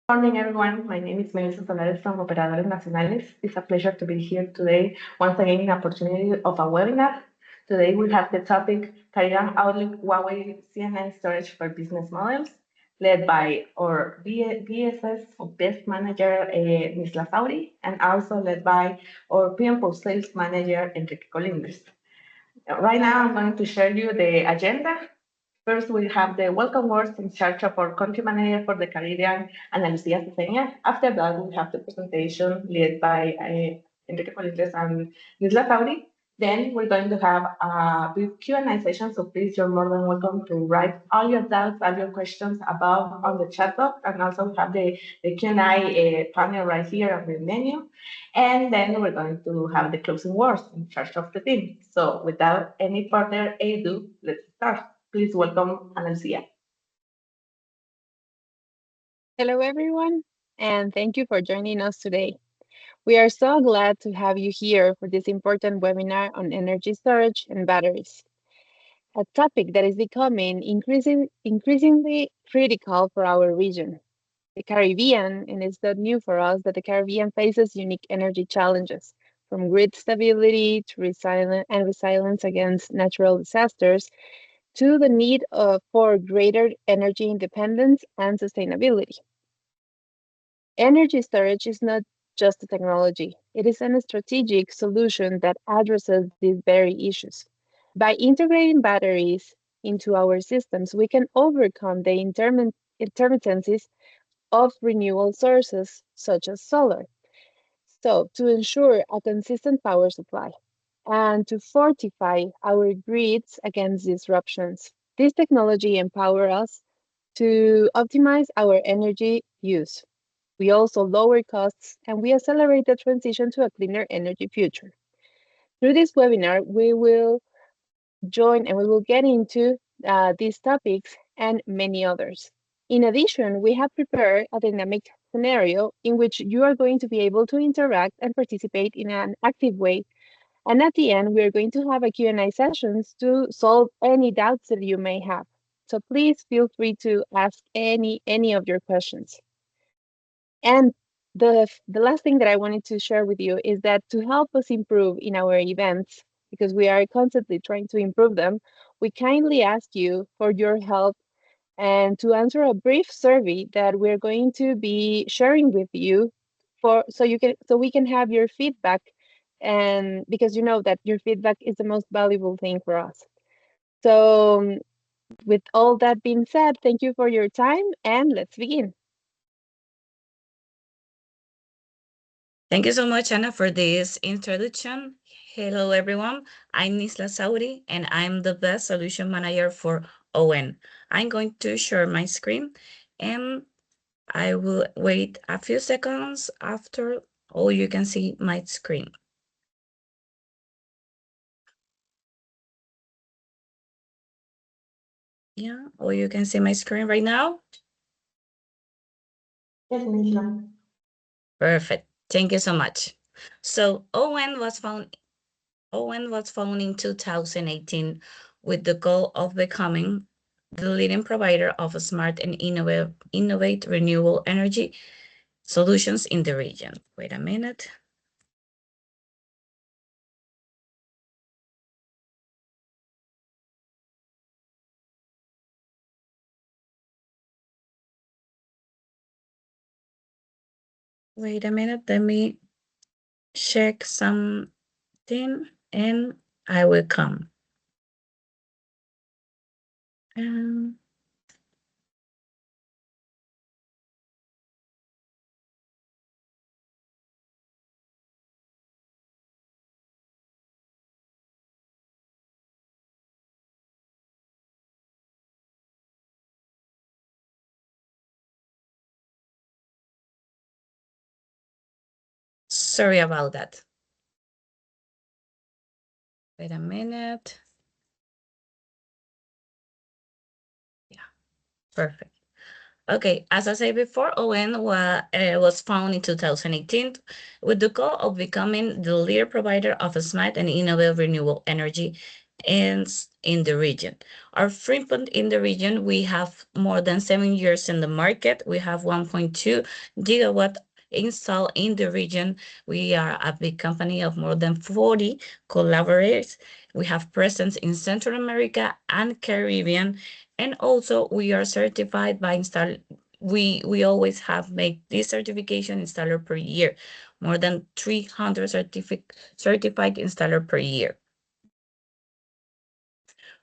Good morning, everyone. My name is Melissa Solares from Operadores Nacionales. It's a pleasure to be here today, once again, in opportunity of a webinar. Today, we have the topic, Caribbean Outlook Huawei C&I Storage for Business Models, led by our BSS or Best Manager, Ms. Lazauri, and also led by our PM Post Sales Manager, Enrique Colindres. Right now, I'm going to share you the agenda. First, we have the welcome words in charge of our country manager for the Caribbean, Ana Lucia Cesenia. After that, we have the presentation led by Enrique Colindres and Nisla Tauri. Then we're going to have a brief Q&A session, so please, you're more than welcome to write all your doubts, all your questions above on the chat box, and also we have the Q&A panel right here on the menu. And then we're going to have the closing words in charge of the team. So without any further ado, let's start. Please welcome Analcia. Hello, everyone, and thank you for joining us today. We are so glad to have you here for this important webinar on energy storage and batteries, a topic that is becoming increasingly critical for our region. The Caribbean, and it's not new for us that the Caribbean faces unique energy challenges, from grid stability to resilience against natural disasters, to the need for greater energy independence and sustainability. Energy storage is not just a technology, it is a strategic solution that addresses these very issues. By integrating batteries into our systems, we can overcome the intermittencies of renewable sources such as solar. So, to ensure a consistent power supply and to fortify our grids against disruptions, this technology empowers us to optimize our energy use. We also lower costs and we accelerate the transition to a cleaner energy future. Through this webinar, we will join and we will get into these topics and many others. In addition, we have prepared a dynamic scenario in which you are going to be able to interact and participate in an active way. And at the end, we are going to have a Q&A sessions to solve any doubts that you may have. So please feel free to ask any of your questions. And the last thing that I wanted to share with you is that to help us improve in our events, because we are constantly trying to improve them, we kindly ask you for your help and to answer a brief survey that we're going to be sharing with you so we can have your feedback, and because you know that your feedback is the most valuable thing for us. So with all that being said, thank you for your time and let's begin. Thank you so much, Anna, for this introduction. Hello, everyone. I'm Nisla Sauri, and I'm the Best Solution Manager for ON. I'm going to share my screen, and I will wait a few seconds after all you can see my screen. Yeah, or you can see my screen right now. Yes, Nisla. Perfect. Thank you so much. So ON was found in 2018 with the goal of becoming the leading provider of smart and innovate renewable energy solutions in the region. Wait a minute. Wait a minute, let me check something and I will come. Sorry about that. Wait a minute. Yeah, perfect. Okay, as I said before, ON was founded in 2018 with the goal of becoming the leading provider of smart and innovative renewable energy and in the region. Our footprint in the region, we have more than 7 years in the market. We have 1.2 gigawatt installed in the region. We are a big company of more than 40 collaborators. We have presence in Central America and Caribbean, and also we are certified by install. We always have made this certification installer per year, more than 300 certified installer per year.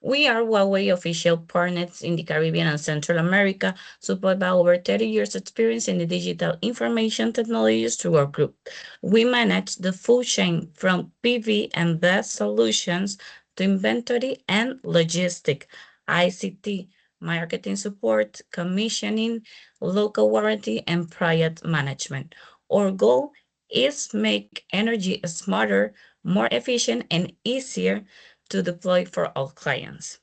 We are Huawei official partners in the Caribbean and Central America, supported by over 30 years experience in the digital information technologies through our group. We manage the full chain from PV and BESS solutions to inventory and logistic, ICT, marketing support, commissioning, local warranty, and project management. Our goal is make energy smarter, more efficient, and easier to deploy for all clients.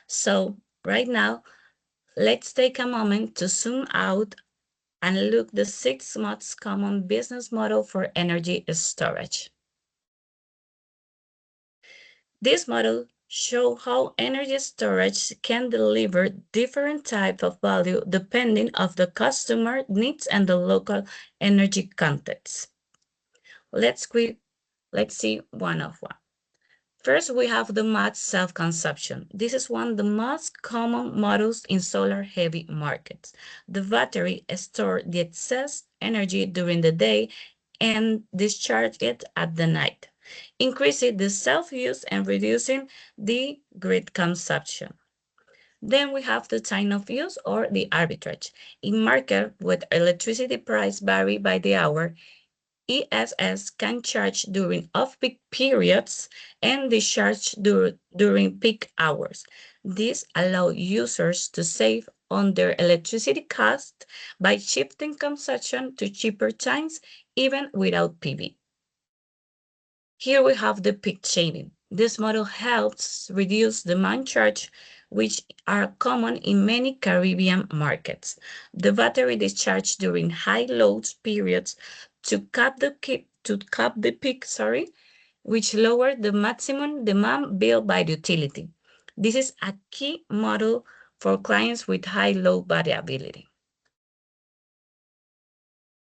So right now, let's take a moment to zoom out and look the 6 most common business model for energy storage. This model show how energy storage can deliver different type of value depending of the customer needs and the local energy context. Let's see one of one. First, we have the mass self-consumption. This is one of the most common models in solar-heavy markets. The battery stores the excess energy during the day and discharges it at the night, increasing the self-use and reducing the grid consumption. Then we have the time of use or the arbitrage. In market with electricity price vary by the hour, ESS can charge during off-peak periods and discharge during peak hours. This allows users to save on their electricity cost by shifting consumption to cheaper times, even without PV. Here we have the peak shaving. This model helps reduce demand charge, which are common in many Caribbean markets. The battery discharge during high load periods to cap the peak, which lower the maximum demand billed by the utility. This is a key model for clients with high load variability.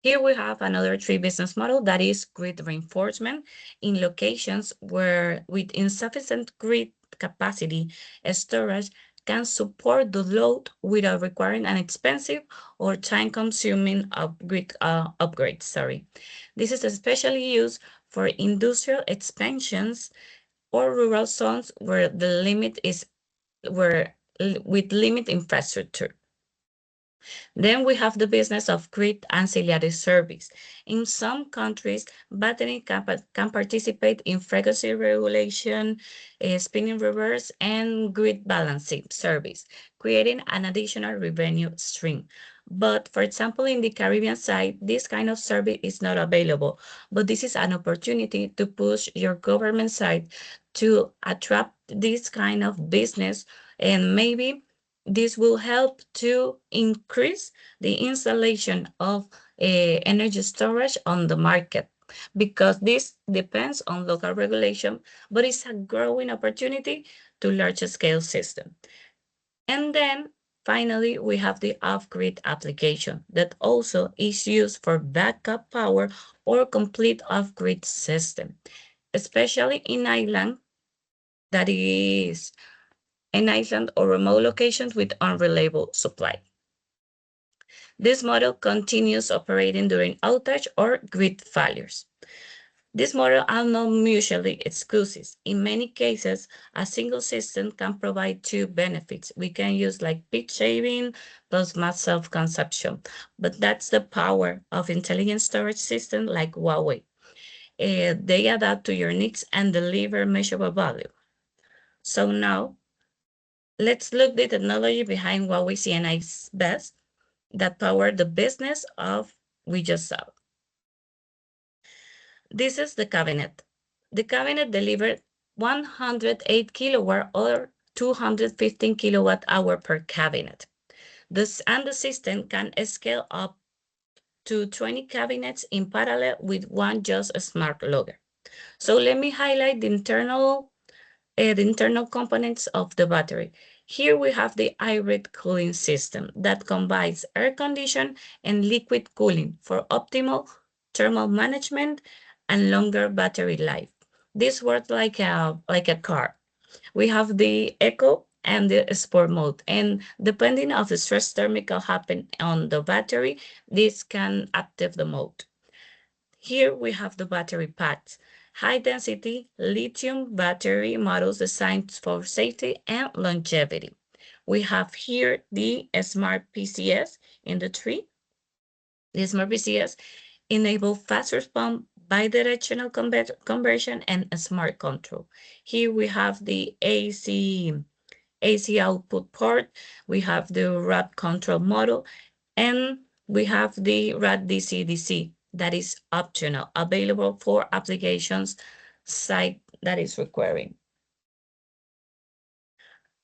Here we have another 3 business model that is grid reinforcement in locations where with insufficient grid capacity, storage can support the load without requiring an expensive or time-consuming upgrade. This is especially used for industrial expansions or rural zones where the limit is with limited infrastructure. Then we have the business of grid ancillary service. In some countries, battery can participate in frequency regulation, spinning reverse, and grid balancing service, creating an additional revenue stream. But for example, in the Caribbean side, this kind of service is not available. But this is an opportunity to push your government side to attract this kind of business, and maybe this will help to increase the installation of energy storage on the market, because this depends on local regulation, but it's a growing opportunity to large scale system. And then finally, we have the off-grid application that also is used for backup power or complete off-grid system, especially in island that is an island or remote locations with unreliable supply. This model continues operating during outage or grid failures. This model are not mutually exclusive. In many cases, a single system can provide 2 benefits. We can use like peak shaving plus mass self-consumption, but that's the power of intelligent storage systems like Huawei. They adapt to your needs and deliver measurable value. So now, let's look the technology behind Huawei C&I's BESS that power the business of we just saw. This is the cabinet. The cabinet delivered 108 kilowatt or 215 kilowatt hour per cabinet. And the system can scale up to 20 cabinets in parallel with one just smart logger. So let me highlight the internal the internal components of the battery. Here we have the hybrid cooling system that combines air condition and liquid cooling for optimal thermal management and longer battery life. This works like a car. We have the eco and the sport mode, and depending on the stress thermical happen on the battery, this can active the mode. Here we have the battery packs, high-density lithium battery models designed for safety and longevity. We have here the Smart PCS in the tree. The Smart PCS enable fast response, bidirectional conversion, and a smart control. Here we have the AC output port, we have the RAD control model, and we have the RAD DC-DC that is optional, available for applications site that is requiring.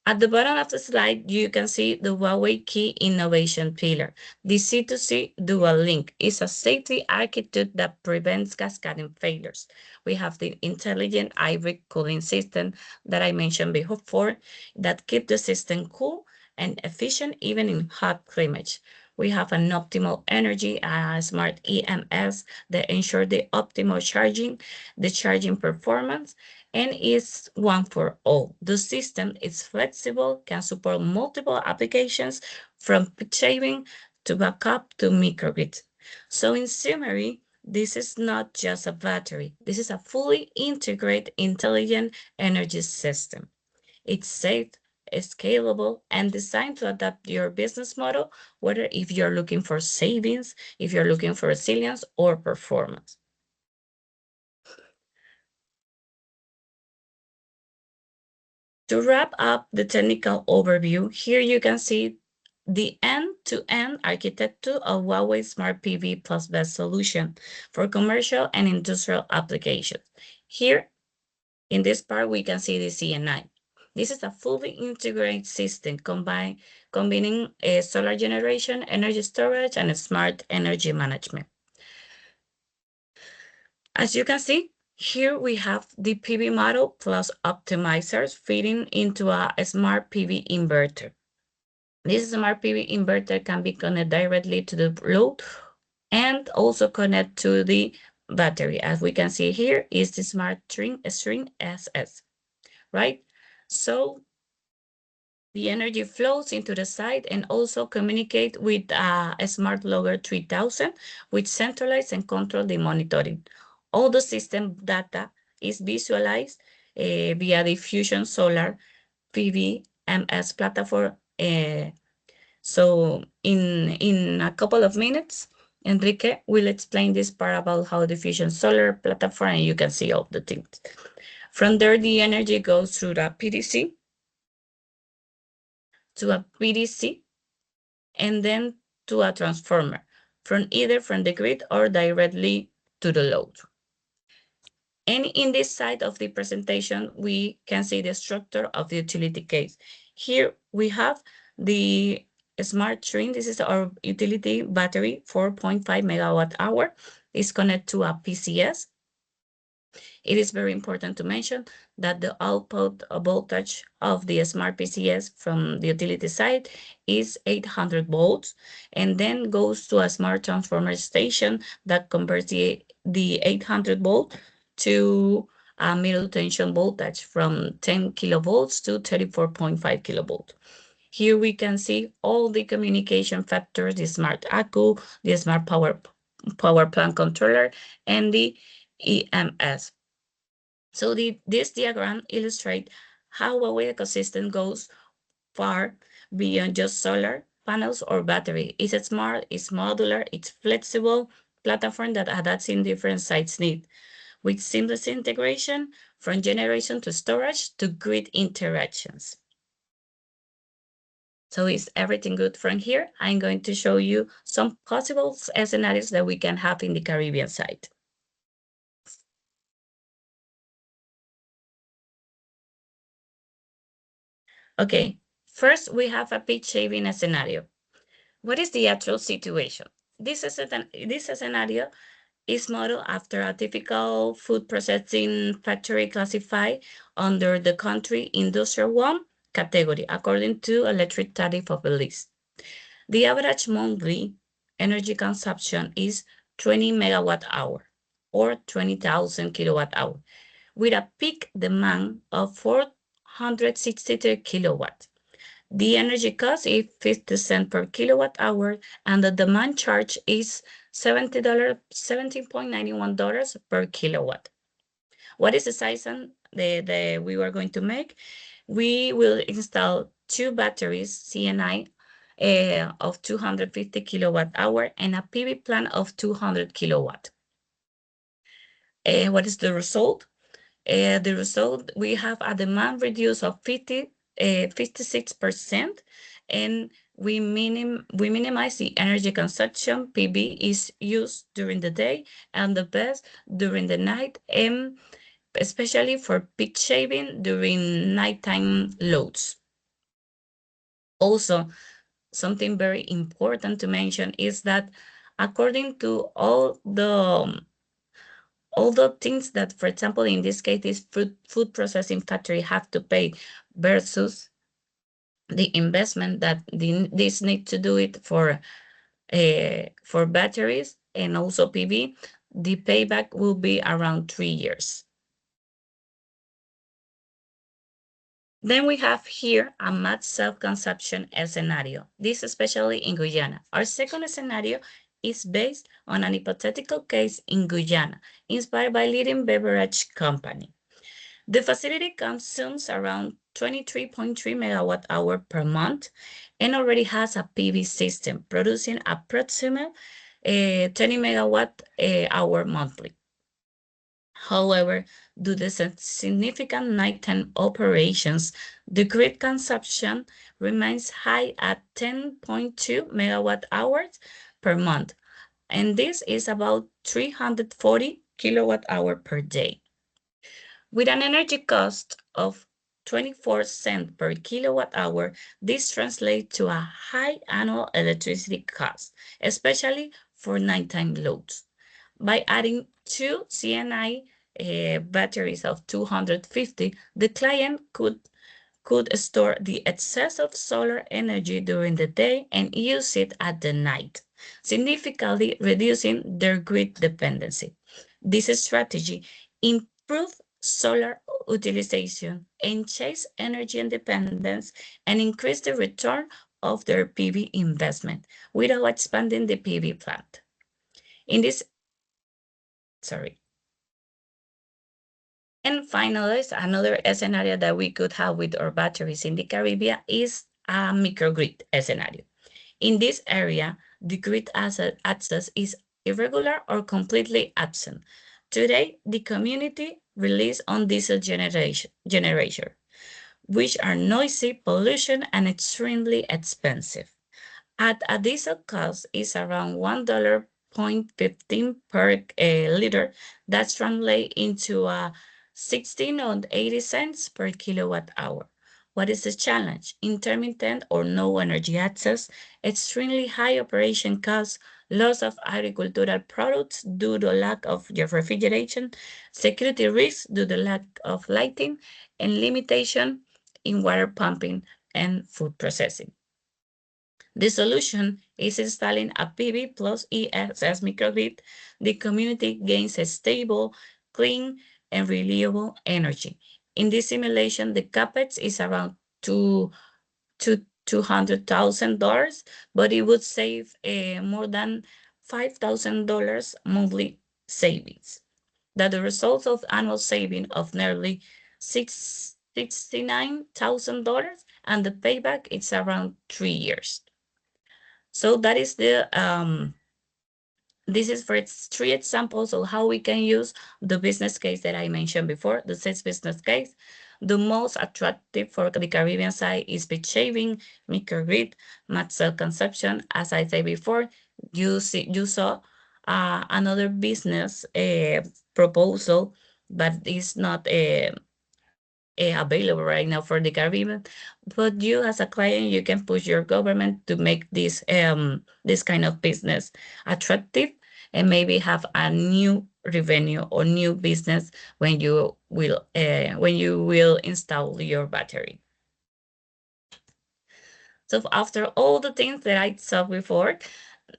At the bottom of the slide, you can see the Huawei key innovation pillar. The C2C dual link is a safety architecture that prevents cascading failures. We have the intelligent hybrid cooling system that I mentioned before that keep the system cool and efficient even in hot climate. We have an optimal energy, smart EMS that ensure the optimal charging, the charging performance, and is one for all. The system is flexible, can support multiple applications from peak shaving to backup to microgrid. So in summary, this is not just a battery. This is a fully integrated intelligent energy system. It's safe, scalable, and designed to adapt your business model, whether if you're looking for savings, if you're looking for resilience or performance. To wrap up the technical overview, here you can see the end-to-end architecture of Huawei Smart PV plus BESS solution for commercial and industrial applications. Here, in this part, we can see the C&I. This is a fully integrated system combining solar generation, energy storage, and smart energy management. As you can see, here we have the PV model plus optimizers feeding into a smart PV inverter. This smart PV inverter can be connected directly to the load and also connect to the battery. As we can see here is the smart string SS, right? So the energy flows into the site and also communicate with a smart logger 3000, which centralize and control the monitoring. All the system data is visualized via the Fusion Solar PV MS platform. So in a couple of minutes, Enrique will explain this part about how the Fusion Solar platform, and you can see all the things. From there, the energy goes through the PDC to a PDC, and then to a transformer, from either from the grid or directly to the load. And in this side of the presentation, we can see the structure of the utility case. Here we have the smart train. This is our utility battery, 4.5 megawatt hour. Is connected to a PCS. It is very important to mention that the output voltage of the smart PCS from the utility side is 800 volts, and then goes to a smart transformer station that converts the 800 volt to a middle tension voltage from 10 kilovolts to 34.5 kilovolts. Here we can see all the communication factors, the smart ACU, the smart power plant controller, and the EMS. So this diagram illustrates how Huawei ecosystem goes far beyond just solar panels or battery. It's smart, it's modular, it's flexible platform that adapts in different sites' need, with seamless integration from generation to storage to grid interactions. So is everything good from here? I'm going to show you some possible scenarios that we can have in the Caribbean side. Okay, first we have a peak shaving scenario. What is the actual situation? This scenario is modeled after a typical food processing factory classified under the country industrial 1 category according to electric tariff of the list. The average monthly energy consumption is 20 megawatt hour or 20,000 kilowatt hour with a peak demand of 463 kilowatts. The energy cost is 50 cents per kilowatt hour, and the demand charge is $17.91 per kilowatt. What is the size that we are going to make? We will install 2 batteries C&I of 250 kilowatt hour and a PV plant of 200 kilowatt. What is the result? The result, we have a demand reduce of 56%, and we minimize the energy consumption. PV is used during the day and the best during the night, and especially for peak shaving during nighttime loads. Also, something very important to mention is that according to all the things that, for example, in this case, this food processing factory have to pay versus the investment that this need to do it for batteries and also PV, the payback will be around 3 years. Then we have here a max self-consumption scenario. This especially in Guyana. Our second scenario is based on an hypothetical case in Guyana, inspired by leading beverage company. The facility consumes around 23.3 megawatt hour per month and already has a PV system producing approximately 20 megawatt hour monthly. However, due to significant nighttime operations, the grid consumption remains high at 10.2 megawatt hours per month, and this is about 340 kilowatt hour per day. With an energy cost of 24 cents per kilowatt hour, this translates to a high annual electricity cost, especially for nighttime loads. By adding 2 C&I batteries of 250, the client could store the excess of solar energy during the day and use it at the night, significantly reducing their grid dependency. This strategy improves solar utilization, enhances energy independence, and increase the return of their PV investment without expanding the PV plant. And finally, another scenario that we could have with our batteries in the Caribbean is a microgrid scenario. In this area, the grid access is irregular or completely absent. Today, the community relies on diesel generation, which are noisy, pollution, and extremely expensive. At a diesel cost is around $1.15 per liter. That translates into a 16 or 80 cents per kilowatt hour. What is the challenge? Intermittent or no energy access, extremely high operation costs, loss of agricultural products due to lack of refrigeration, security risks due to lack of lighting, and limitation in water pumping and food processing. The solution is installing a PV plus ESS microgrid. The community gains a stable, clean, and reliable energy. In this simulation, the capex is around $200,000, but it would save more than $5,000 monthly savings. That the results of annual saving of nearly $69,000, and the payback is around 3 years. So that is this is for 3 examples of how we can use the business case that I mentioned before, the 6 business case. The most attractive for the Caribbean side is peak shaving, microgrid, max self-consumption. As I said before, you saw another business proposal, but it's not available right now for the Caribbean. But you as a client, you can push your government to make this kind of business attractive. and maybe have a new revenue or new business when you will install your battery. So after all the things that I saw before,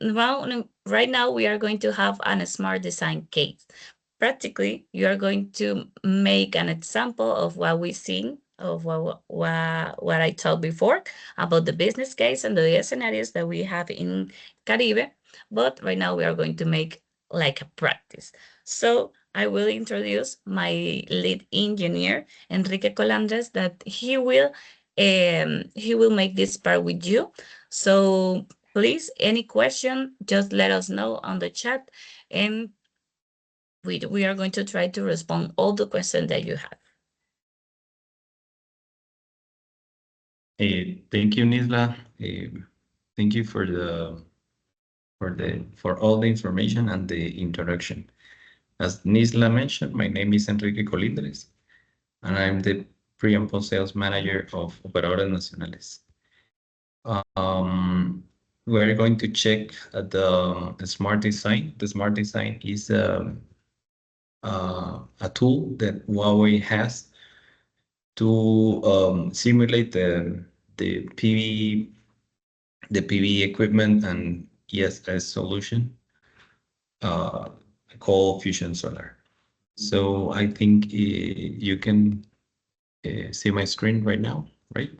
right now we are going to have a smart design case. Practically, you are going to make an example of what we seen, of what I told before about the business case and the scenarios that we have in Caribe. But right now we are going to make like a practice. So I will introduce my lead engineer, Enrique Colandres, that he will make this part with you. So please, any question, just let us know on the chat, and we are going to try to respond all the questions that you have. Thank you, Nisla. Thank you for all the information and the introduction. As Nisla mentioned, my name is Enrique Colindres, and I'm the pre and post sales manager of Operadores Nacionales. We're going to check the smart design. The smart design is a tool that Huawei has to simulate the PV the PV equipment and ESS solution called Fusion Solar. So I think you can see my screen right now, right?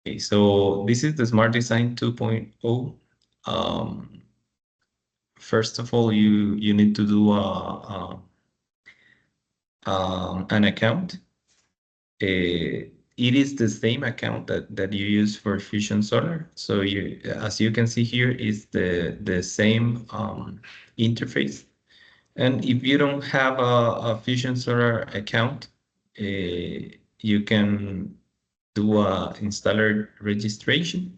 Okay, so this is the Smart Design 2.0. First of all, you need to do an account. It is the same account that you use for Fusion Solar. So as you can see here, is the same interface. And if you don't have a Fusion Solar account, you can do a installer registration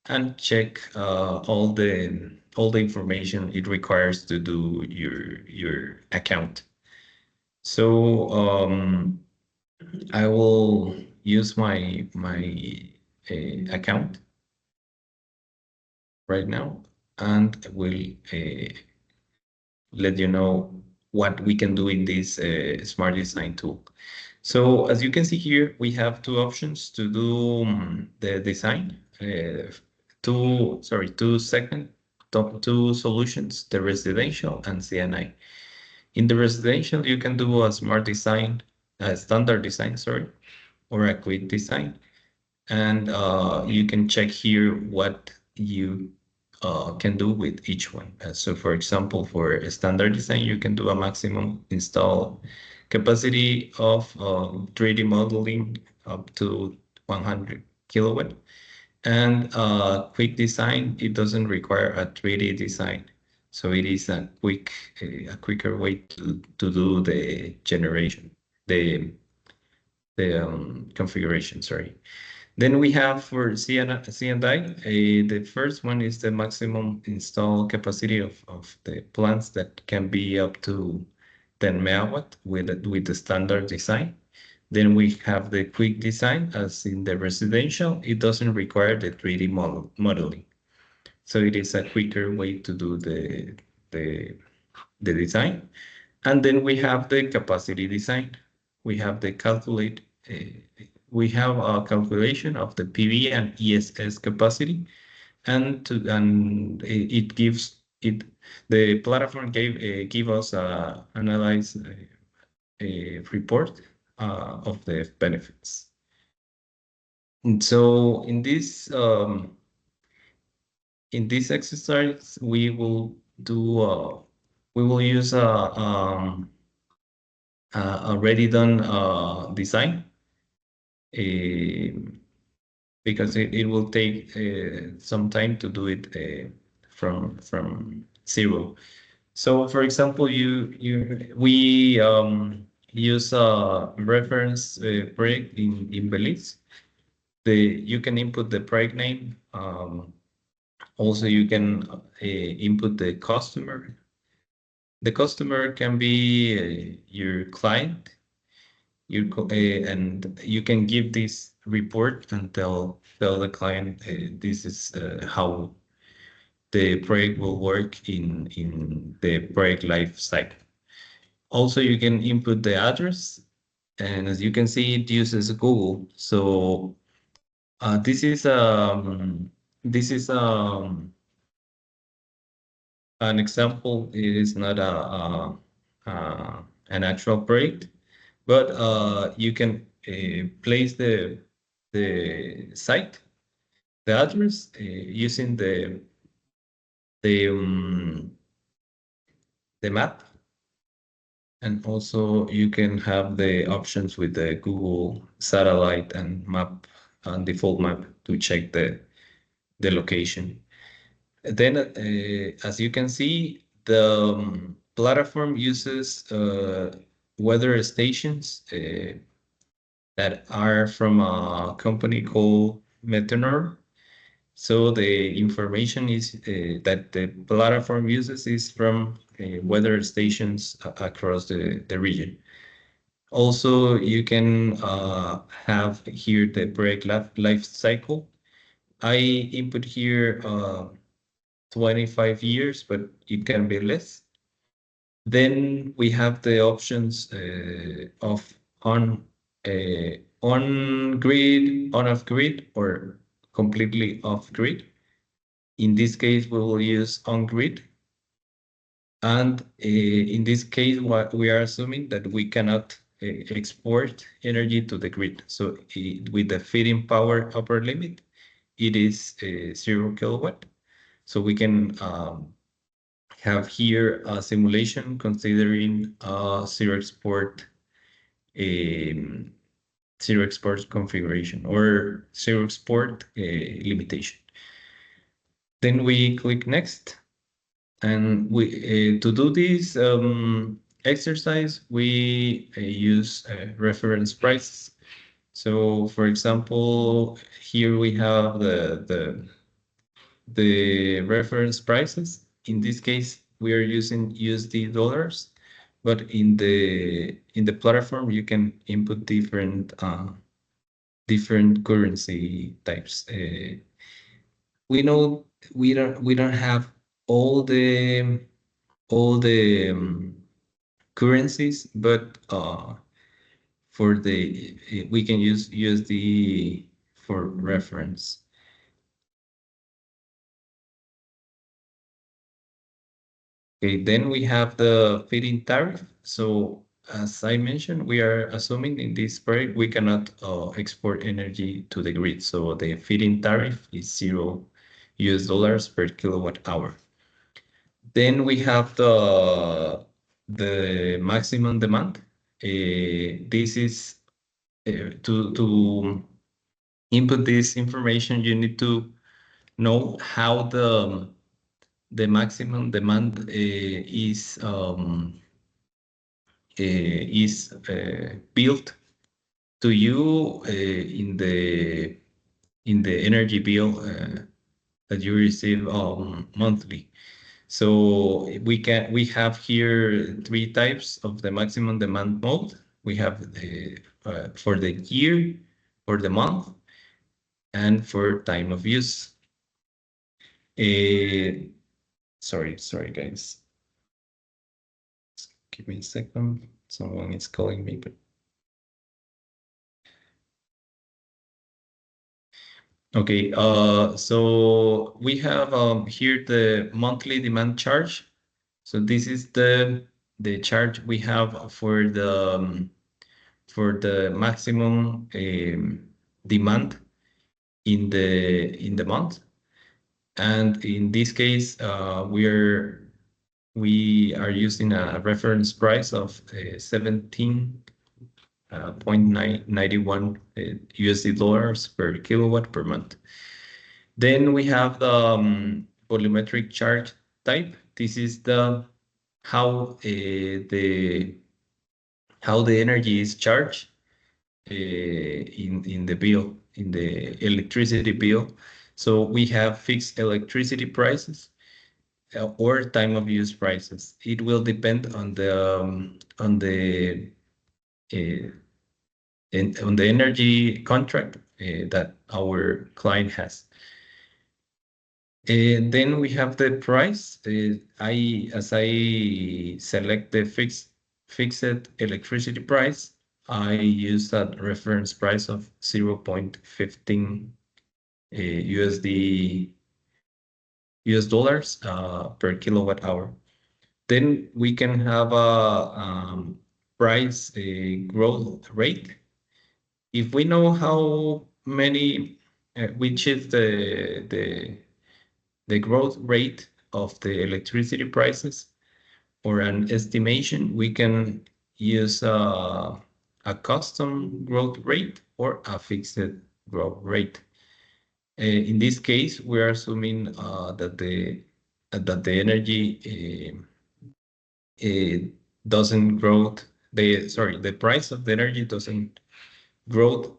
and check all the information it requires to do your account. So I will use my account right now, and will let you know what we can do in this smart design tool. So as you can see here, we have two options to do the design. Two segment, two solutions: the residential and C&I. In the residential, you can do a smart design, a standard design, sorry, or a quick design. And you can check here what you can do with each one. So for example, for a standard design, you can do a maximum install capacity of 3D modeling up to 100 kilowatt. And quick design, it doesn't require a 3D design. So it is a quicker way to do the generation, the configuration, sorry. Then we have for C&I, the first one is the maximum install capacity of the plants that can be up to 10 megawatt with the standard design. Then we have the quick design, as in the residential, it doesn't require the 3D modeling. So it is a quicker way to do the design. And then we have the capacity design. We have the we have a calculation of the PV and ESS capacity, and it gives it the platform give us a analyze a report of the benefits. And so in this exercise, we will use a already done design, because it will take some time to do it from zero. So for example, we use a reference project in Belize. You can input the project name. Also, you can input the customer. The customer can be your client. And you can give this report and tell the client this is how the project will work in the project life cycle. Also, you can input the address, and as you can see, it uses Google. So this is an example. It is not an actual project, but you can place the site, the address, using the um, the map, and also you can have the options with the Google satellite and map and default map to check the location. Then, as you can see, the platform uses weather stations that are from a company called Meteor. So the information is that the platform uses is from weather stations across the region. Also, you can have here the project life cycle. I input here 25 years, but it can be less. Then we have the options of on grid, on off grid, or completely off grid. In this case, we will use on grid. And in this case, what we are assuming that we cannot export energy to the grid. So with the feeding power upper limit, it is 0 kilowatt. So we can have here a simulation considering um, zero export configuration or zero export limitation. Then we click next, and we to do this exercise we use reference prices. So, for example, here we have the reference prices. In this case, we are using USD dollars, but in the platform you can input different currency types. We know we don't have all the currencies, but for the we can use USD for reference. Okay, then we have the feed-in tariff. So as I mentioned, we are assuming in this project we cannot export energy to the grid. So the feed-in tariff is $0 per kilowatt hour. Then we have the maximum demand. This is to input this information, you need to know how the maximum demand is built to you in the energy bill that you receive monthly. So we have here three types of the maximum demand mode. We have for the year, for the month, and for time of use. Sorry, guys. Give me a second. Someone is calling me, but okay. So we have here the monthly demand charge. So this is the charge we have for the maximum demand in the month, and in this case, we are using a reference price of 17.91 USD dollars per kilowatt per month. Then we have the volumetric charge type. This is how the energy is charged in the bill, in the electricity bill. So we have fixed electricity prices or time of use prices. It will depend on the uh, on the energy contract that our client has. And then we have the price. As I select the fixed electricity price, I use that reference price of 0.15 US dollars per kilowatt hour. Then we can have a price growth rate. If we know how many, which is the growth rate of the electricity prices, or an estimation, we can use a custom growth rate or a fixed growth rate. In this case, we are assuming that the energy doesn't grow. The price of the energy doesn't grow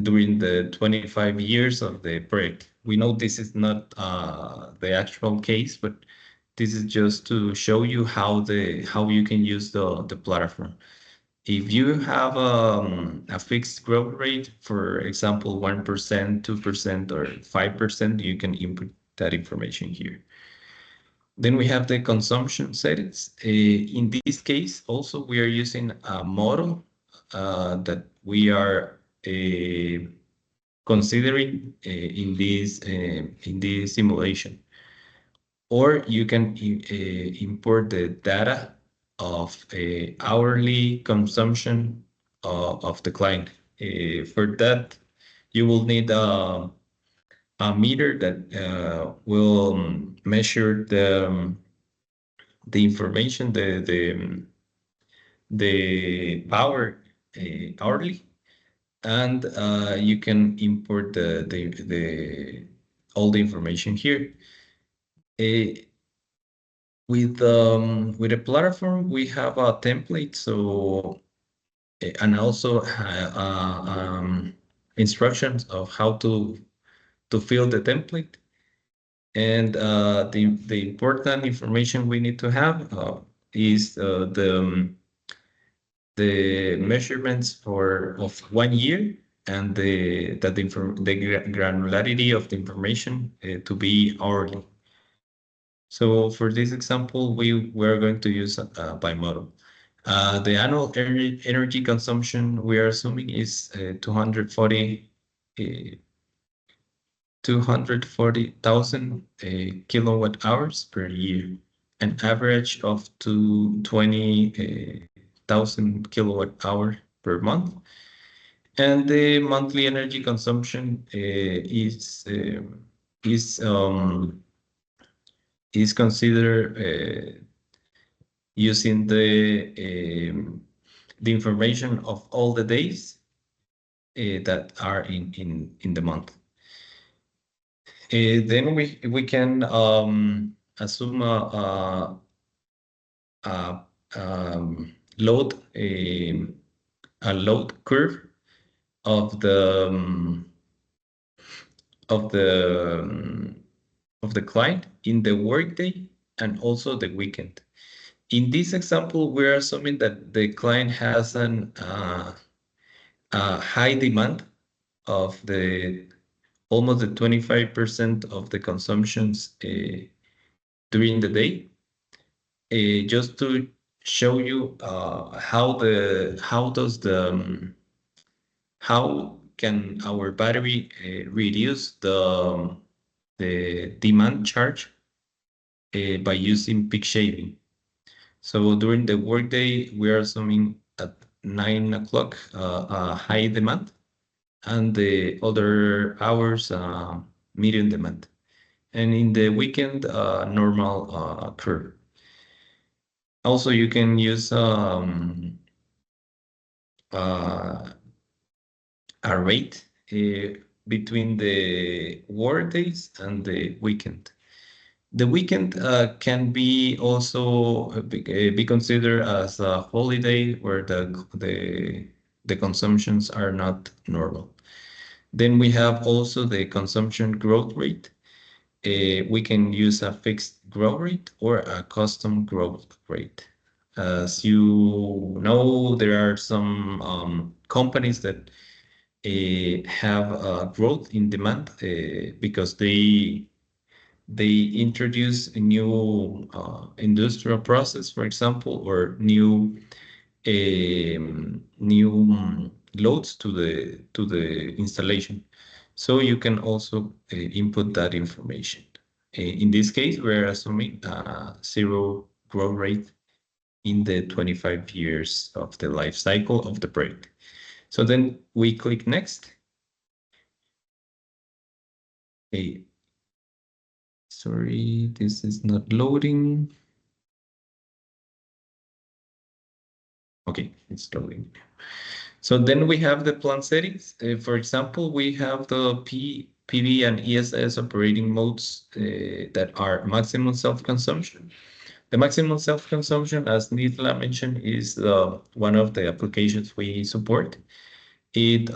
during the 25 years of the project. We know this is not the actual case, but this is just to show you how you can use the platform. If you have a fixed growth rate, for example, 1%, 2%, or 5%, you can input that information here. Then we have the consumption settings. In this case, also we are using a model that we are considering in this simulation. Or you can import the data of hourly consumption of the client. For that, you will need a meter that will measure the information, the power hourly, and you can import all the information here. With a platform, we have a template, so and also instructions of how to fill the template. And the important information we need to have is the measurements of 1 year, and the granularity of the information to be hourly. So for this example, we're going to use by model. The annual energy consumption we are assuming is 240,000 kilowatt hours per year, an average of 20,000 kilowatt hour per month. And the monthly energy consumption is considered using the information of all the days that are in the month. Then we can assume a load curve of the client in the workday and also the weekend. In this example, we're assuming that the client has a high demand of almost the 25% of the consumptions during the day. Just to show you how can our battery reduce the demand charge by using peak shaving. So during the workday, we are assuming at 9 o'clock high demand, and the other hours medium demand, and in the weekend normal curve. Also, you can use a rate between the work days and the weekend. The weekend can be also be considered as a holiday where the consumptions are not normal. Then we have also the consumption growth rate. We can use a fixed growth rate or a custom growth rate. As you know, there are some companies that have growth in demand because they introduce a new industrial process, for example, or new loads to the installation. So you can also input that information. In this case, we're assuming zero growth rate in the 25 years of the life cycle of the project. So then we click next. Okay. Sorry, this is not loading. Okay, it's loading. So then we have the plan settings. For example, we have the PV and ESS operating modes that are maximum self-consumption. The maximum self-consumption, as Nitla mentioned, is one of the applications we support. It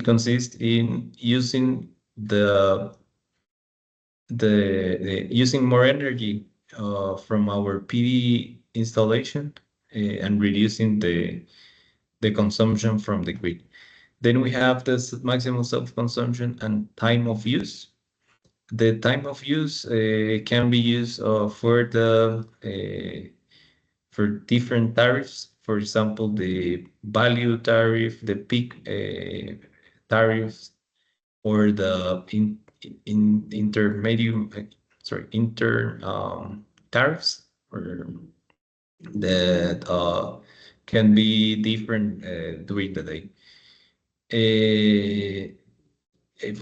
consists in using using more energy from our PV installation and reducing the consumption from the grid. Then we have this maximum self-consumption and time of use. The time of use can be used for different tariffs. For example, the value tariff, the peak tariffs, or the inter tariffs, or that can be different during the day.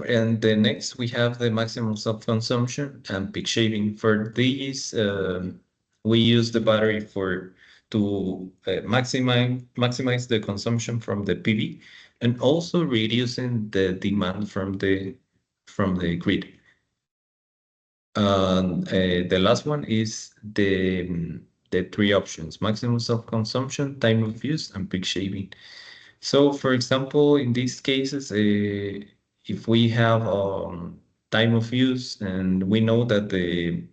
And the next, we have the maximum self-consumption and peak shaving. For these, we use the battery to maximize the consumption from the PV, and also reducing the demand from the grid. And the last one is the three options: maximum self-consumption, time of use, and peak shaving. So, for example, in these cases, if we have time of use, and we know that the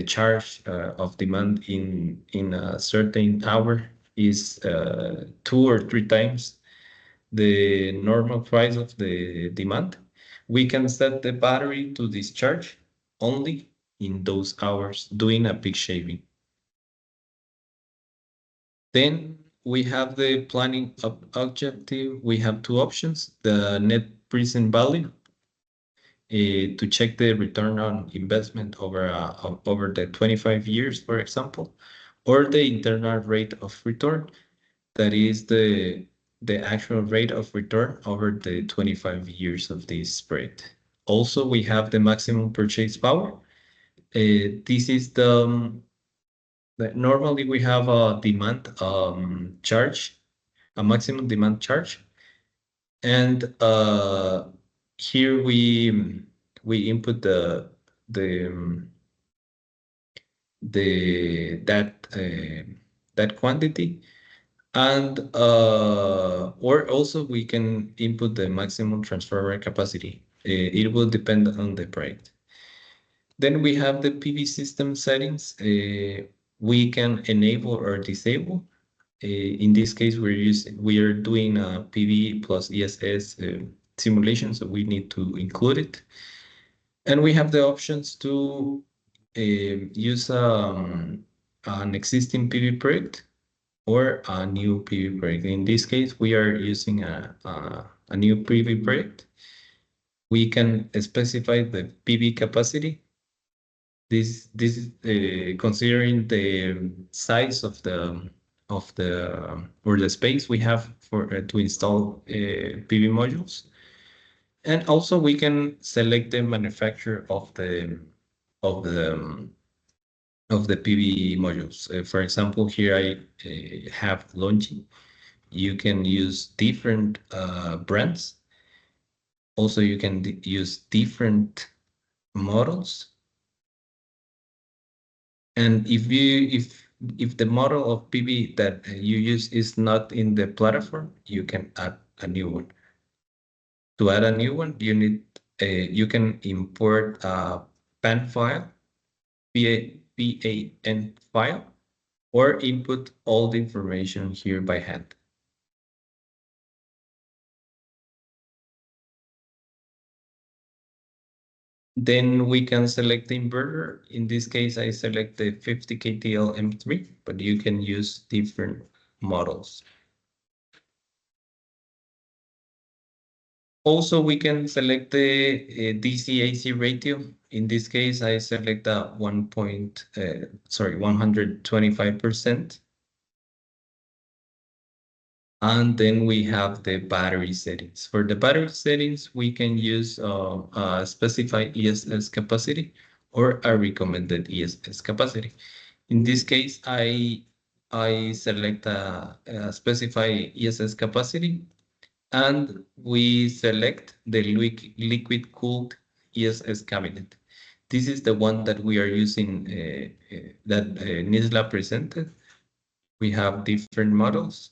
charge of demand in a certain hour is 2 or 3 times the normal price of the demand, we can set the battery to discharge only in those hours, doing a peak shaving. Then we have the planning objective. We have two options: the net present value to check the return on investment over the 25 years, for example, or the internal rate of return, that is the actual rate of return over the 25 years of this spread. Also, we have the maximum purchase power. This is normally we have a demand charge, a maximum demand charge, and here we input the um, that quantity, and or also we can input the maximum transfer capacity. It will depend on the project. Then we have the PV system settings. We can enable or disable. In this case, we are doing a PV plus ESS simulation, so we need to include it. And we have the options to use an existing PV project or a new PV project. In this case, we are using a new PV project. We can specify the PV capacity. This is considering the size of the or the space we have for to install PV modules. And also we can select the manufacturer of the of the PV modules. For example, here I have Longi. You can use different brands. Also, you can use different models. And if the model of PV that you use is not in the platform, you can add a new one. To add a new one, you can import a PAN file, PAN file, or input all the information here by hand. Then we can select the inverter. In this case, I select the 50 KTL M3, but you can use different models. Also, we can select the DC-AC ratio. In this case, I select a 125%. And then we have the battery settings. For the battery settings, we can use a specified ESS capacity or a recommended ESS capacity. In this case, I select a specified ESS capacity, and we select the liquid cooled ESS cabinet. This is the one that we are using that Nisla presented. We have different models.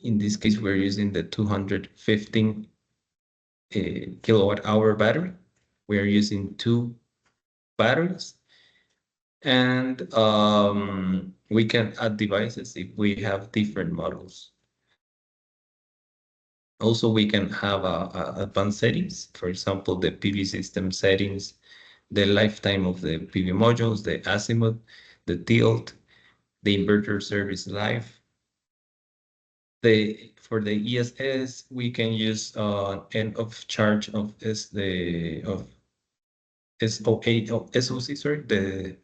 In this case, we're using the 215 kilowatt hour battery. We are using 2 batteries, and we can add devices if we have different models. Also, we can have advanced settings, for example, the PV system settings, the lifetime of the PV modules, the azimuth, the tilt, the inverter service life. For the ESS, we can use end of charge of SOC, sorry, the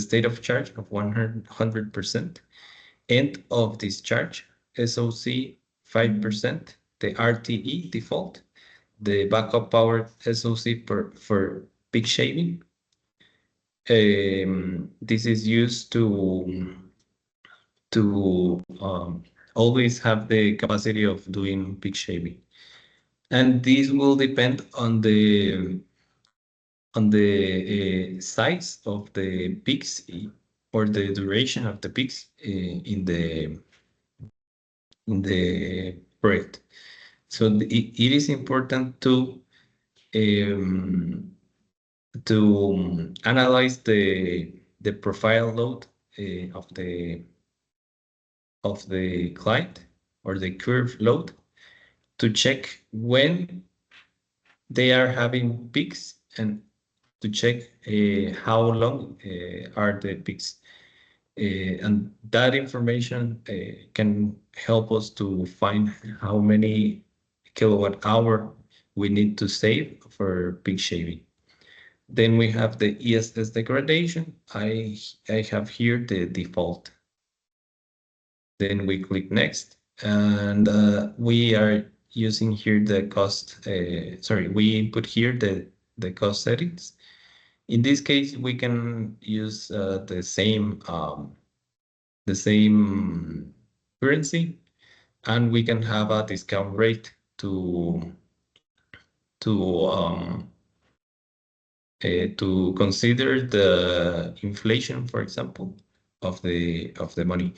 state of charge of 100%, end of discharge SOC 5%, the RTE default, the backup power SOC for peak shaving. This is used to always have the capacity of doing peak shaving. And this will depend on the size of the peaks or the duration of the peaks in the project. So it is important to analyze the profile load of the client or the curve load to check when they are having peaks and to check how long are the peaks. And that information can help us to find how many kilowatt hour we need to save for peak shaving. Then we have the ESS degradation. I have here the default. Then we click next, and we are using here the cost. We input here the cost settings. In this case, we can use the same currency, and we can have a discount rate to consider the inflation, for example, of the money.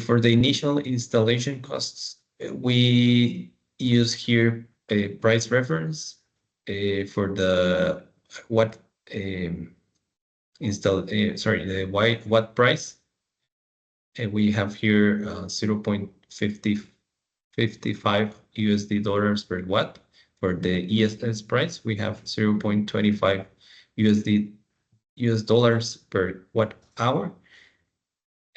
For the initial installation costs, we use here a price reference for the what the watt price. We have here 0.55 USD dollars per watt. For the ESS price, we have 0.25 US dollars per watt hour.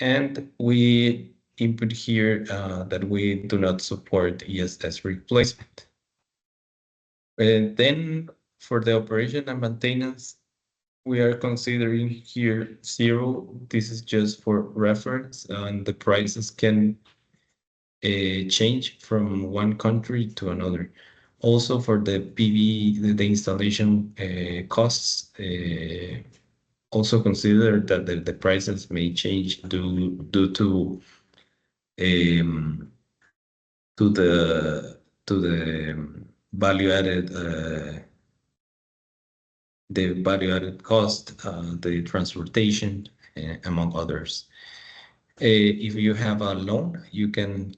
And we input here that we do not support ESS replacement. And then for the operation and maintenance, we are considering here 0. This is just for reference, and the prices can change from one country to another. Also for the PV, the installation costs, also consider that the prices may change due to value added cost, the transportation, among others. If you have a loan, you can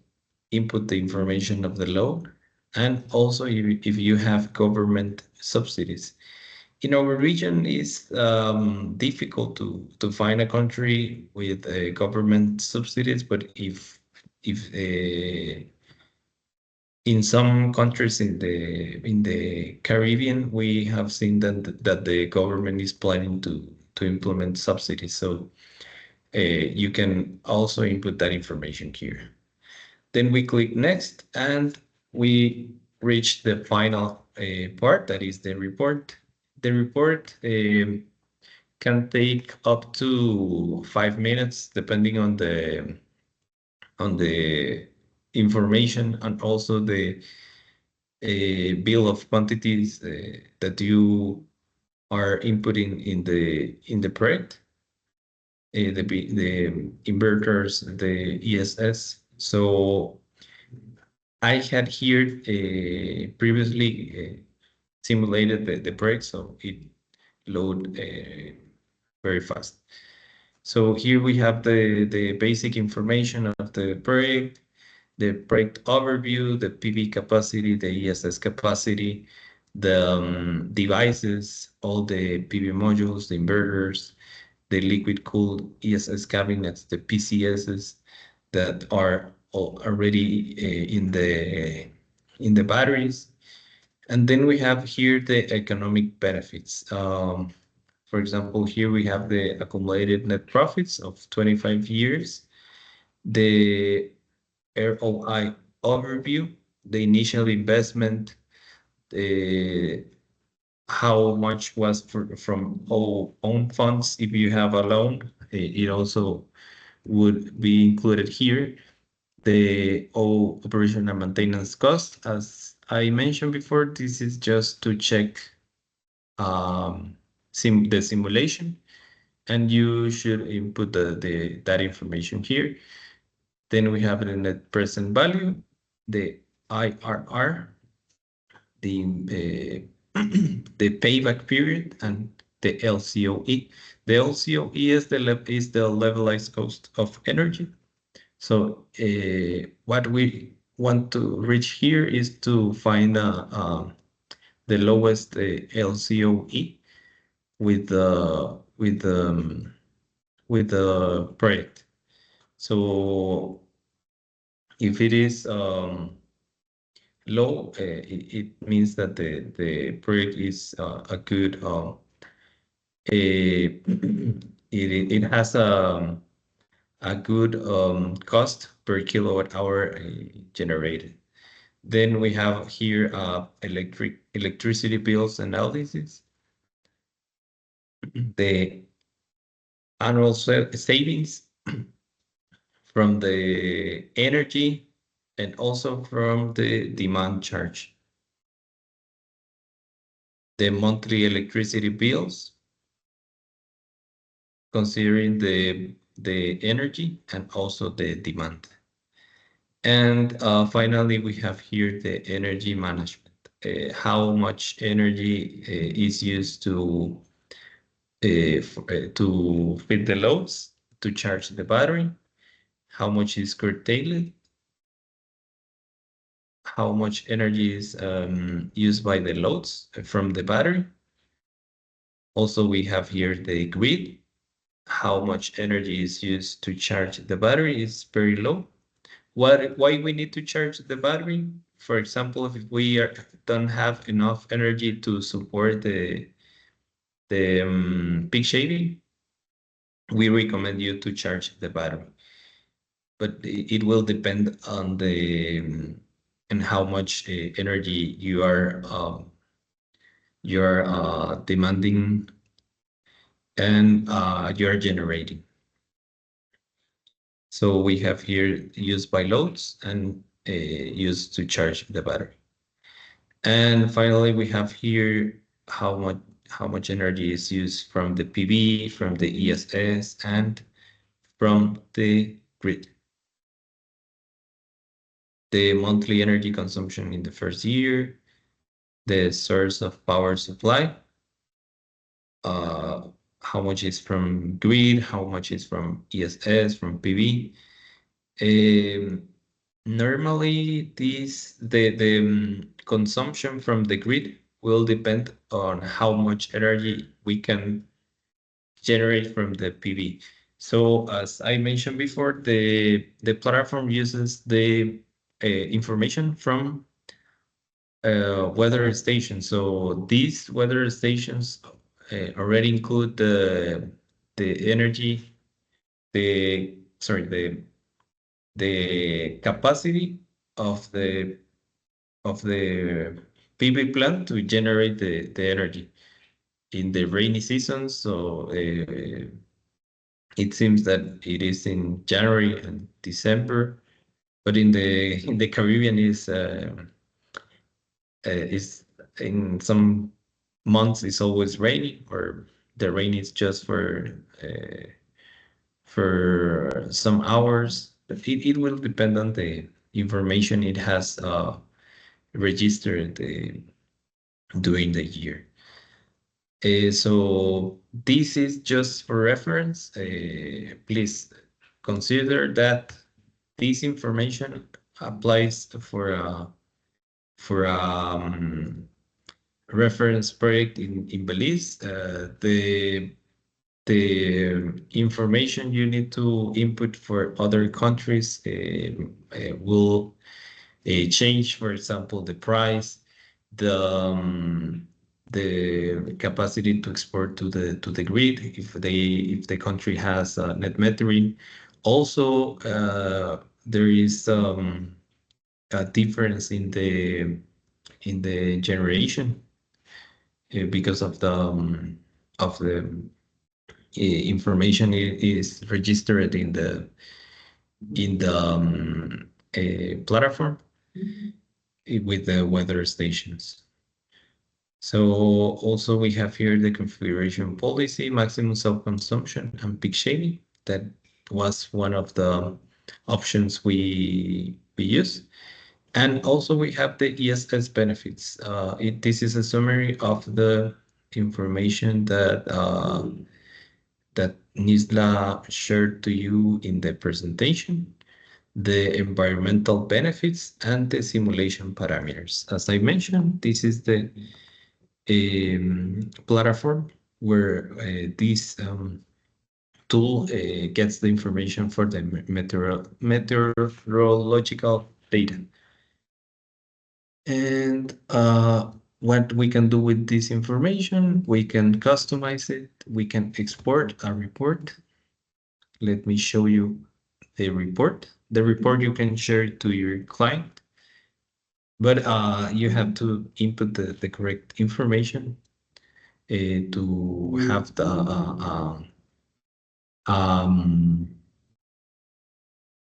input the information of the loan, and also if you have government subsidies. In our region, it's difficult to find a country with government subsidies, but if in some countries in the Caribbean, we have seen that the government is planning to implement subsidies. So you can also input that information here. Then we click next, and we reach the final part, that is the report. The report can take up to 5 minutes, depending on the information and also the bill of quantities that you are inputting in the project, the inverters, the ESS. So I had here previously simulated the project, so it load very fast. So here we have the basic information of the project overview, the PV capacity, the ESS capacity, the devices, all the PV modules, the inverters, the liquid cooled ESS cabinets, the PCSs that are already in the batteries. And then we have here the economic benefits. For example, here we have the accumulated net profits of 25 years, the ROI overview, the initial investment, the how much was from all own funds. If you have a loan, it also would be included here. The all operation and maintenance cost, as I mentioned before, this is just to check the simulation, and you should input that information here. Then we have the net present value, the IRR, the the payback period, and the LCOE. The LCOE is the levelized cost of energy. So what we want to reach here is to find the lowest LCOE with the project. So if it is low, it means that the project is a good it has a good cost per kilowatt hour generated. Then we have here electricity bills analysis, the annual savings from the energy and also from the demand charge, the monthly electricity bills, considering the energy and also the demand. And finally, we have here the energy management, how much energy is used to feed the loads, to charge the battery, how much is curtailed, how much energy is used by the loads from the battery. Also, we have here the grid, how much energy is used to charge the battery is very low. Why we need to charge the battery? For example, if we don't have enough energy to support the peak shaving, we recommend you to charge the battery. But it will depend on and how much energy you are demanding and you are generating. So we have here used by loads and used to charge the battery. And finally, we have here how much energy is used from the PV, from the ESS, and from the grid. The monthly energy consumption in the first year, the source of power supply, how much is from grid, how much is from ESS, from PV. Normally, the consumption from the grid will depend on how much energy we can generate from the PV. So as I mentioned before, the platform uses the information from weather stations. So these weather stations already include the energy, the capacity of the PV plant to generate the energy in the rainy season. So it seems that it is in January and December, but in the Caribbean is in some months it's always rainy, or the rain is just for some hours. But it will depend on the information it has registered during the year. So this is just for reference. Please consider that this information applies for reference project in Belize. The information you need to input for other countries will change. For example, the price, the capacity to export to the grid if the country has net metering. Also, there is a difference in the generation because of the information is registered in the platform with the weather stations. So also we have here the configuration policy, maximum self-consumption, and peak shaving. That was one of the options we use. And also we have the ESS benefits. This is a summary of the information that Nisla shared to you in the presentation, the environmental benefits, and the simulation parameters. As I mentioned, this is the platform where this tool gets the information for the meteorological data. And what we can do with this information, we can customize it, we can export a report. Let me show you the report. The report you can share to your client, but you have to input the correct information to have the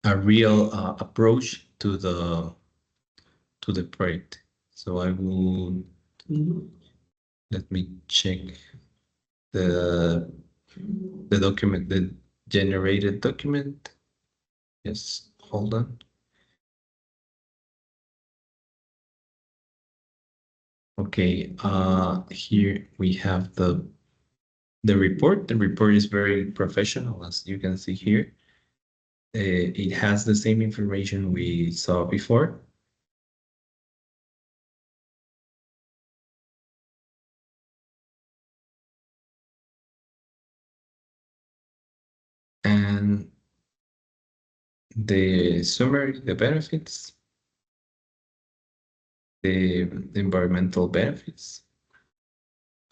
a real approach to the project. So I will let me check the document, the generated document. Yes, hold on. Okay, here we have the report. The report is very professional, as you can see here. It has the same information we saw before. And the summary, the benefits, the environmental benefits,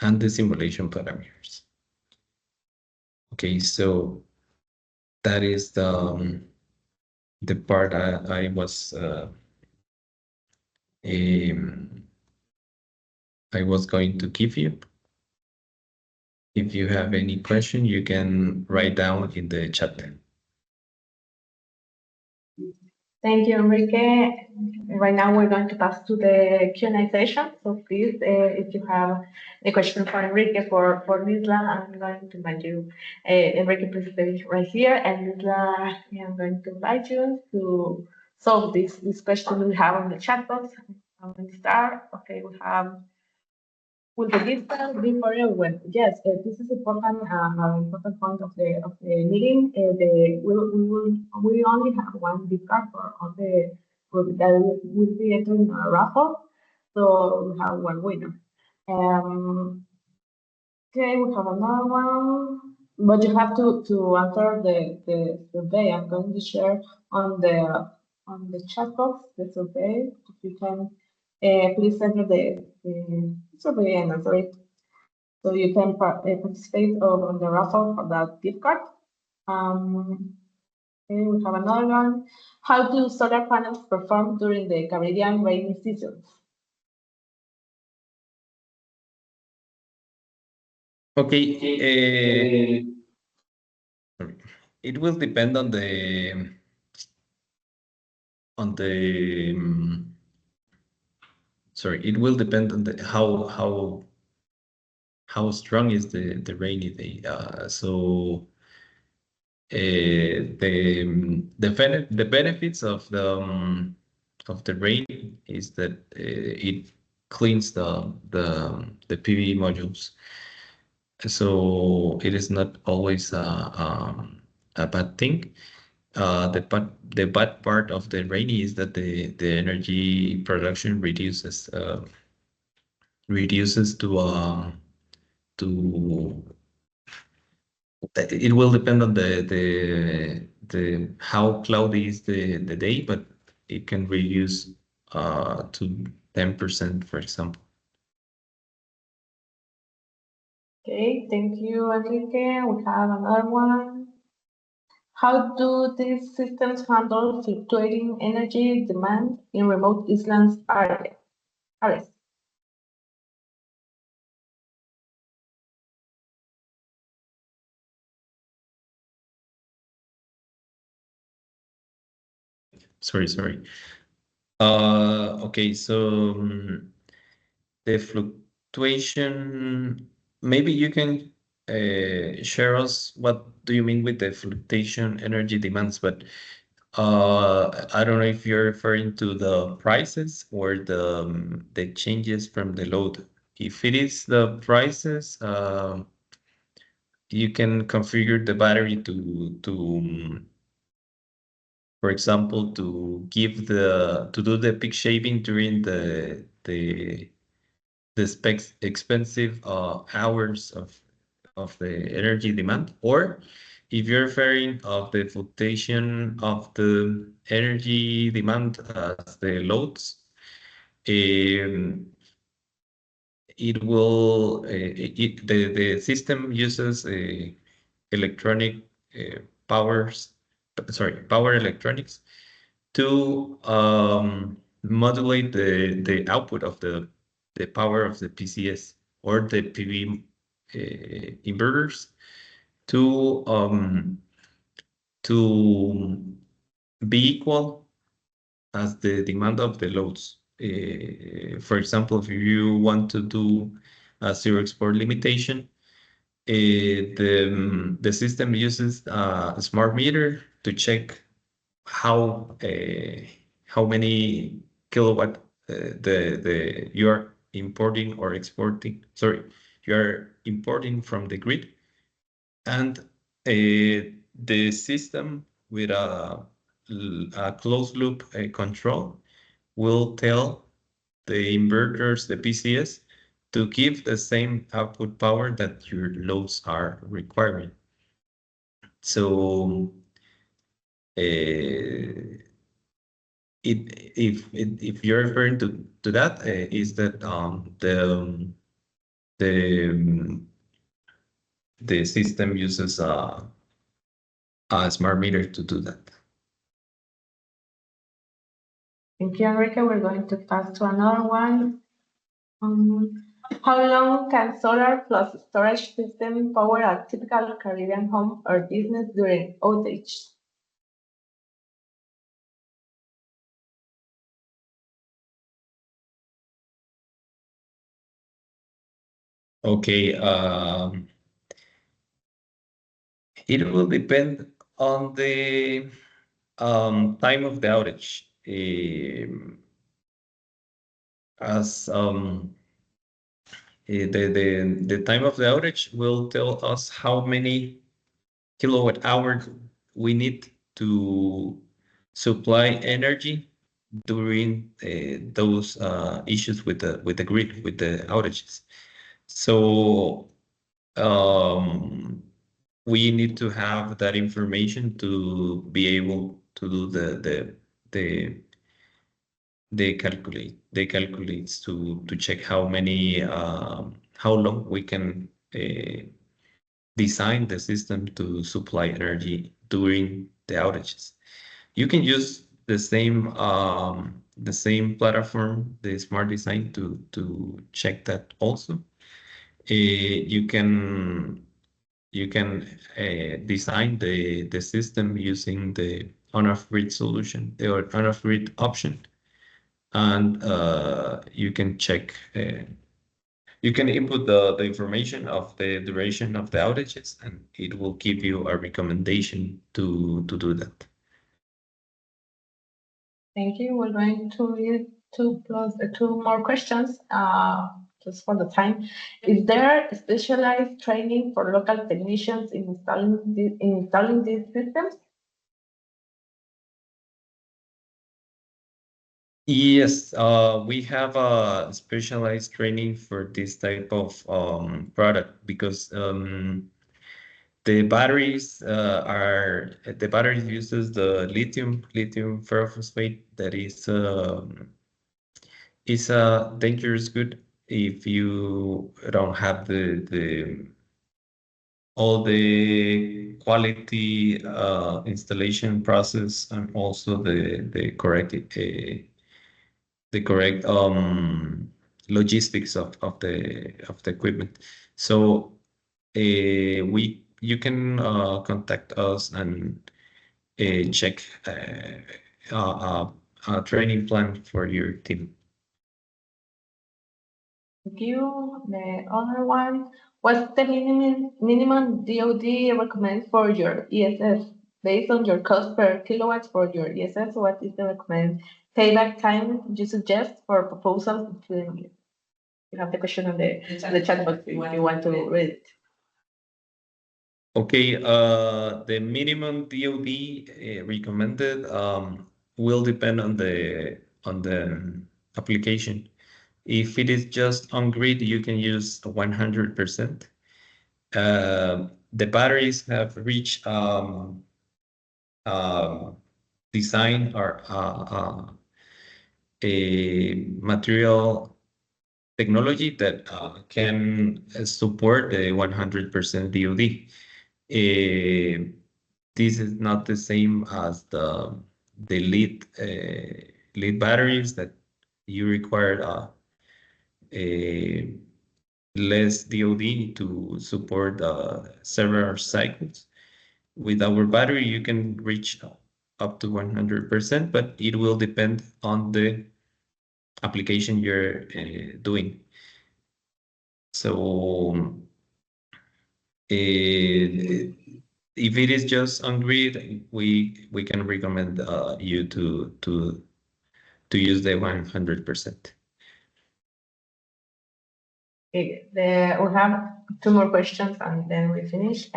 and the simulation parameters. Okay, so that is the part I was going to give you. If you have any question, you can write down in the chat. Thank you, Enrique. Right now, we're going to pass to the Q&A session. So please, if you have a question for Enrique, for Nisla, I'm going to invite you. Enrique, please stay right here. And Nisla, I'm going to invite you to solve this question we have on the chat box. I'm going to start. Okay, we have, will the distance be for everyone? Yes, this is important point of the meeting. We only have one gift card for all the group that will be entering a raffle, so we have one winner. Okay, we have another one, but you have to answer the survey. I'm going to share on the chat box the survey. If you can please enter the survey and answer it. So you can participate on the raffle for that gift card. Okay, we have another one. How do solar panels perform during the Caribbean rainy seasons? Okay, sorry. It will depend on the on the sorry. It will depend on the how strong is the rainy day. The benefits of the rain is that it cleans the PV modules. So it is not always a bad thing. The bad part of the rainy is that the energy production reduces to it will depend on the how cloudy is the day, but it can reduce to 10%, for example. Okay, thank you, Enrique. We have another one. How do these systems handle fluctuating energy demand in remote areas? Sorry. Okay, so the fluctuation, maybe you can share us what do you mean with the fluctuation energy demands, but I don't know if you're referring to the prices or the changes from the load. If it is the prices, you can configure the battery for example, to do the peak shaving during the specs expensive hours of the energy demand, or if you're referring of the fluctuation of the energy demand as the loads, um, it will the system uses electronic powers power electronics to modulate the output of the power of the PCS or the PV inverters to to be equal as the demand of the loads. For example, if you want to do a zero export limitation, the system uses a smart meter to check how how many kilowatt the you are importing or exporting. Sorry, you are importing from the grid, and the system with a closed loop control will tell the inverters, the PCS, to give the same output power that your loads are requiring. So if you're referring to that, is that the um, the system uses a smart meter to do that. Thank you, Enrique. We're going to pass to another one. How long can solar plus storage system power a typical Caribbean home or business during outage? Okay, it will depend on the time of the outage. As the time of the outage will tell us how many kilowatt hours we need to supply energy during those issues with the grid, with the outages. So we need to have that information to be able to do the they calculate to check how many how long we can design the system to supply energy during the outages. You can use the same platform, the smart design, to check that also. You can design the system using the on-off-grid solution, or on-off-grid option, and you can check. You can input the information of the duration of the outages, and it will give you a recommendation to do that. Thank you. We're going to read two more questions, just for the time. Is there specialized training for local technicians in installing these systems? Yes, we have a specialized training for this type of product, because the batteries uses the lithium ferrophosphate that is a dangerous good if you don't have the all the quality installation process, and also the correct logistics of the equipment. So you can contact us and check a training plan for your team. Thank you. The other one, what's the minimum DoD recommends for your ESS? Based on your cost per kilowatts for your ESS, what is the recommended payback time you suggest for proposals, including it? You have the question on the chat box if you want to read it. Okay, the minimum DoD recommended will depend on the application. If it is just on grid, you can use 100%. The batteries have reached design or a material technology that can support the 100% DoD. This is not the same as the lead batteries that you require a less DoD to support several cycles. With our battery, you can reach up to 100%, but it will depend on the application you're doing. So if it is just on grid, we can recommend you to use the 100%. Okay, we have two more questions and then we finish.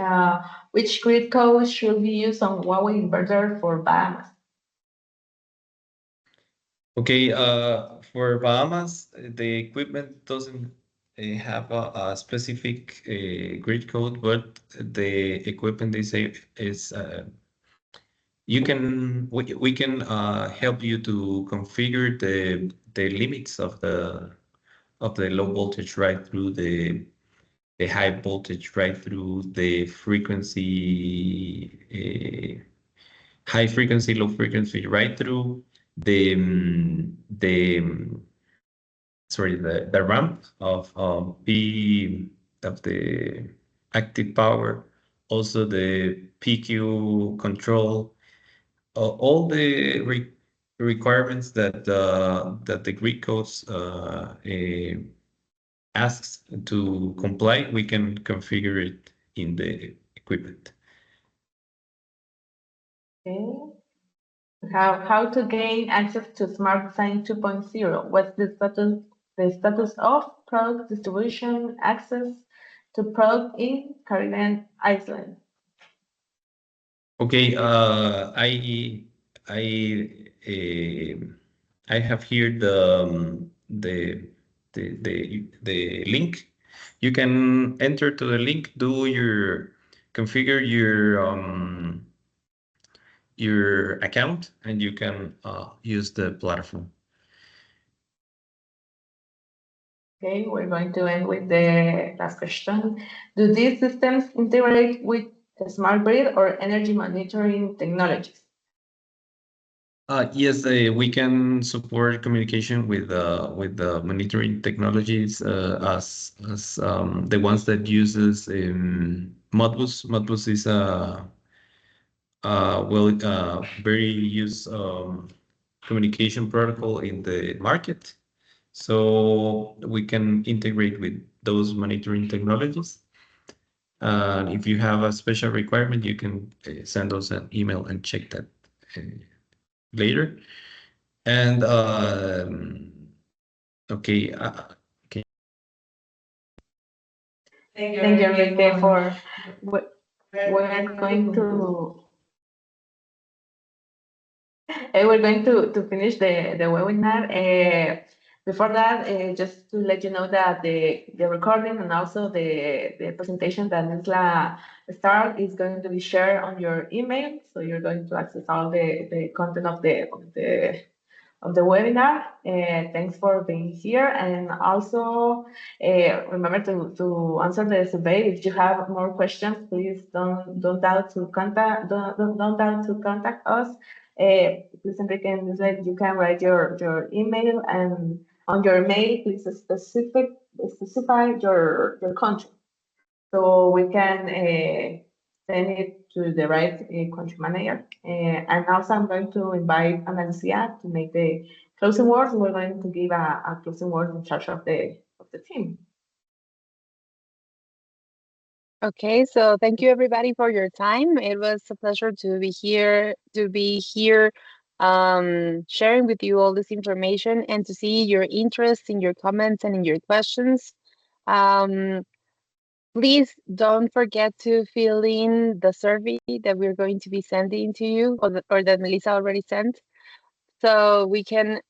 Which grid code should be used on Huawei inverter for Bahamas? Okay, for Bahamas, the equipment doesn't have a specific grid code, but the equipment is we can help you to configure the limits of the low voltage right through the high voltage right through the frequency, high frequency, low frequency right through the sorry, the ramp of the active power, also the PQ control, all the requirements that the grid codes asks to comply, we can configure it in the equipment. Okay. How to gain access to Smart Design 2.0? What's the status of product distribution access to product in Caribbean Iceland? Okay, I have here the link. You can enter to the link, configure your account, and you can use the platform. Okay, we're going to end with the last question. Do these systems integrate with a smart grid or energy monitoring technologies? Yes, we can support communication with the monitoring technologies as the ones that uses Modbus. Modbus is a very used communication protocol in the market. So we can integrate with those monitoring technologies. If you have a special requirement, you can send us an email and check that later. And okay, okay. Thank you, Enrique, for we're going to we're going to finish the webinar. Before that, just to let you know that the recording and also the presentation that Nisla start is going to be shared on your email. So you're going to access all the content of the webinar. Thanks for being here. And also remember to answer the survey. If you have more questions, please don't doubt to contact us. Please, Enrique and Lisbeth, you can write your email, and on your mail, please specify your country, so we can send it to the right country manager. And also, I'm going to invite Analcia to make the closing words. We're going to give a closing word in charge of the team. Okay, so thank you everybody for your time. It was a pleasure to be here, sharing with you all this information and to see your interest in your comments and in your questions. Please don't forget to fill in the survey that we're going to be sending to you, or that Melissa already sent, so we can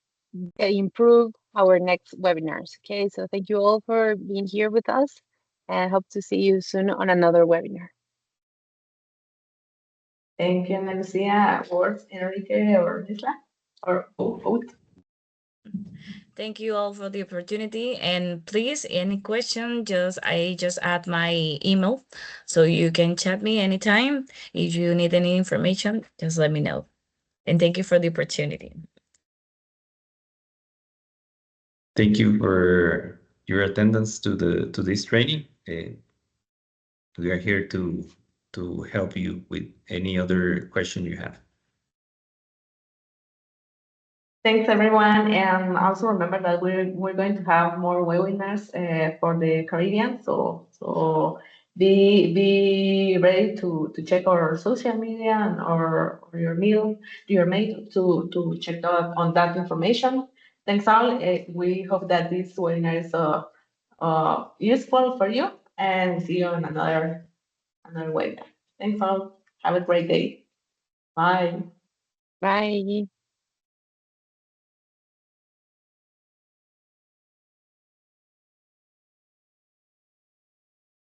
improve our next webinars. Okay, so thank you all for being here with us, and hope to see you soon on another webinar. Thank you, Analcia. Words, Enrique or Isla, or both. Thank you all for the opportunity. And please, any question, I just add my email, so you can chat me anytime. If you need any information, just let me know. And thank you for the opportunity. Thank you for your attendance to this training. We are here to help you with any other question you have. Thanks, everyone. And also remember that we're going to have more webinars for the Caribbean. So be ready to check our social media and or your mail to check out on that information. Thanks all. We hope that this webinar is useful for you, and see you on another webinar. Thanks all. Have a great day. Bye. Bye.